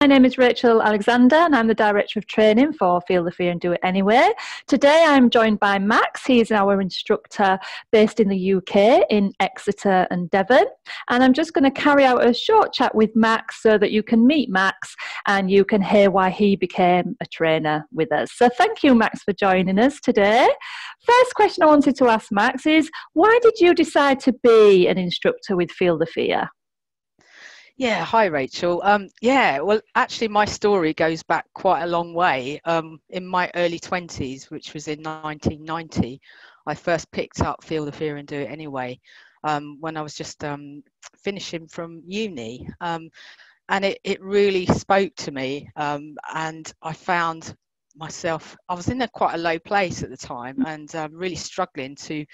My name is Rachel Alexander and I'm the Director of Training for Feel the Fear and Do It Anyway. Today I'm joined by Max. He's our instructor based in the UK in Exeter and Devon. And I'm just going to carry out a short chat with Max so that you can meet Max and you can hear why he became a trainer with us. So thank you, Max, for joining us today. First question I wanted to ask Max is, why did you decide to be an instructor with Feel the Fear? Yeah, hi Rachel. Well, actually my story goes back quite a long way. In my early 20s, which was in 1990, I first picked up Feel the Fear and Do It Anyway when I was just finishing from uni. And it really spoke to me, and I found myself, I was in quite a low place at the time and really struggling to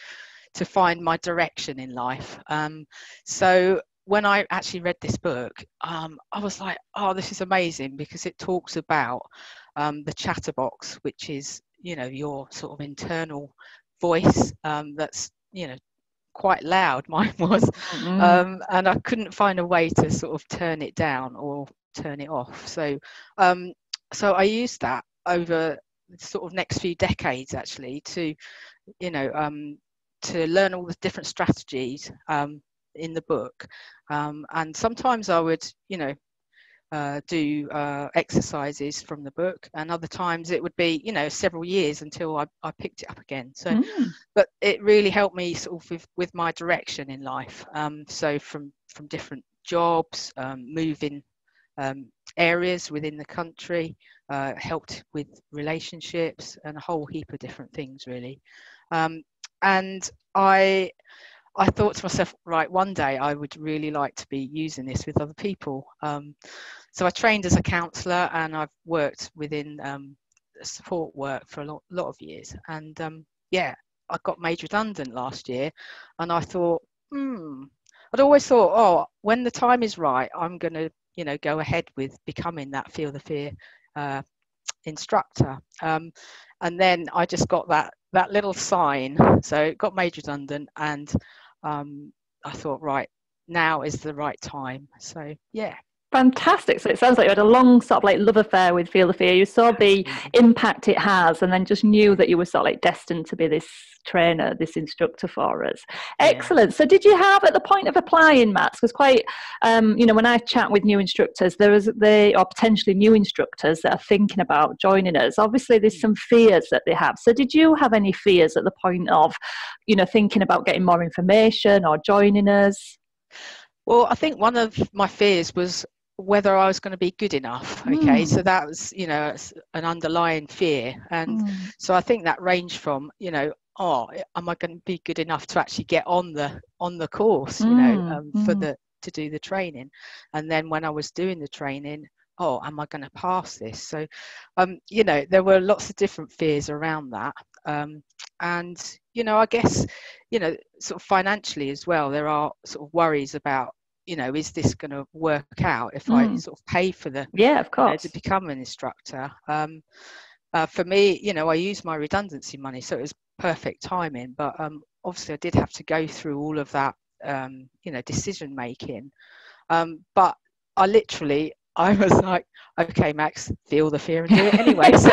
find my direction in life. So when I actually read this book, I was like, oh, this is amazing, because it talks about the chatterbox, which is, your sort of internal voice that's, quite loud. Mine was. And I couldn't find a way to sort of turn it down or turn it off. So I used that over the sort of next few decades, actually, to learn all the different strategies in the book, and sometimes I would do exercises from the book, and other times it would be several years until I picked it up again. So but it really helped me sort of with my direction in life. So from different jobs, moving areas within the country, helped with relationships and a whole heap of different things, really. And I thought to myself, right, one day I would really like to be using this with other people. So I trained as a counsellor, and I've worked within support work for a lot of years. And I got made redundant last year, and I thought, I'd always thought, oh, when the time is right, I'm going to, go ahead with becoming that Feel the Fear instructor. And then I just got that little sign, so got made redundant, and I thought, right, now is the right time. So yeah. Fantastic. So it sounds like you had a long sort of like love affair with Feel the Fear. You saw the impact it has, and then just knew that you were sort of like destined to be this trainer, this instructor for us. Excellent. So did you have, at the point of applying, Max, because quite, when I chat with new instructors, they are potentially new instructors that are thinking about joining us. Obviously, there's some fears that they have. So did you have any fears at the point of, thinking about getting more information or joining us? Well, I think one of my fears was whether I was going to be good enough. So that was an underlying fear, and so I think that ranged from am I going to be good enough to actually get on the course to do the training, and then when I was doing the training, am I going to pass this? So there were lots of different fears around that, and I guess sort of financially as well, there are sort of worries about is this going to work out if I sort of pay for of course, to become an instructor. For me, I used my redundancy money, so it was perfect timing, but obviously I did have to go through all of that decision making, but I was like, okay, Max, feel the fear and do it anyway. So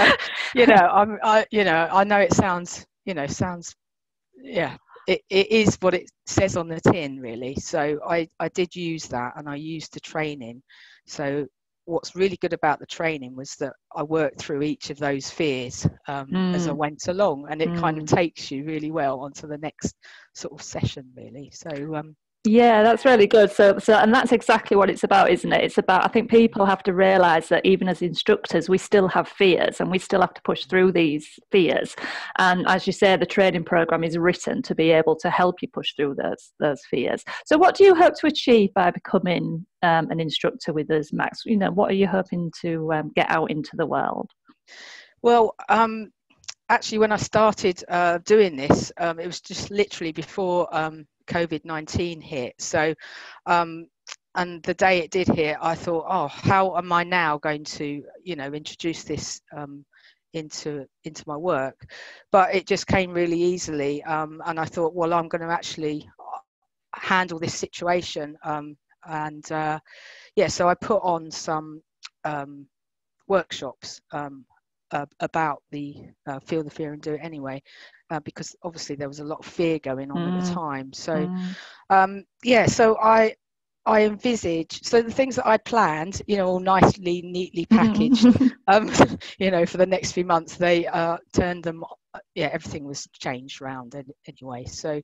I know it sounds it is what it says on the tin, really. So I did use that, and I used the training. So what's really good about the training was that I worked through each of those fears as I went along, and it kind of takes you really well onto the next sort of session, really. So yeah, that's really good. So and that's exactly what it's about, isn't it? It's about, I think people have to realise that even as instructors, we still have fears, and we still have to push through these fears. And as you say, the training programme is written to be able to help you push through those fears. So what do you hope to achieve by becoming an instructor with us, Max? What are you hoping to get out into the world? Well, actually, when I started doing this, it was just literally before COVID-19 hit. So and the day it did hit, I thought, oh, how am I now going to introduce this into my work? But it just came really easily, and I thought, well, I'm going to actually handle this situation, so I put on some workshops about the Feel the Fear and Do It Anyway, because obviously there was a lot of fear going on at the time. So so I envisage, so the things that I planned, all nicely, neatly packaged, for the next few months, they turned them, everything was changed around anyway. So,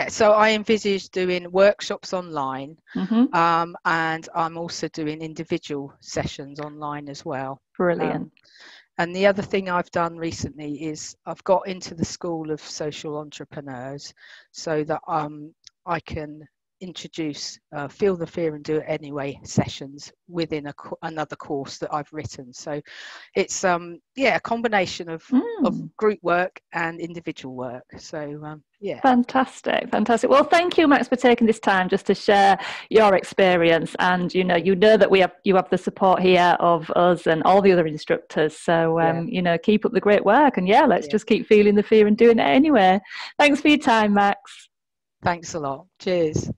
so I envisage doing workshops online, and I'm also doing individual sessions online as well. Brilliant. And the other thing I've done recently is I've got into the School of Social Entrepreneurs so that I can introduce Feel the Fear and Do It Anyway sessions within another course that I've written. So it's a combination of group work and individual work. So fantastic. Well, thank you, Max, for taking this time just to share your experience, and you know that you have the support here of us and all the other instructors. So keep up the great work, and let's just keep feeling the fear and doing it anyway. Thanks for your time, Max. Thanks a lot. Cheers.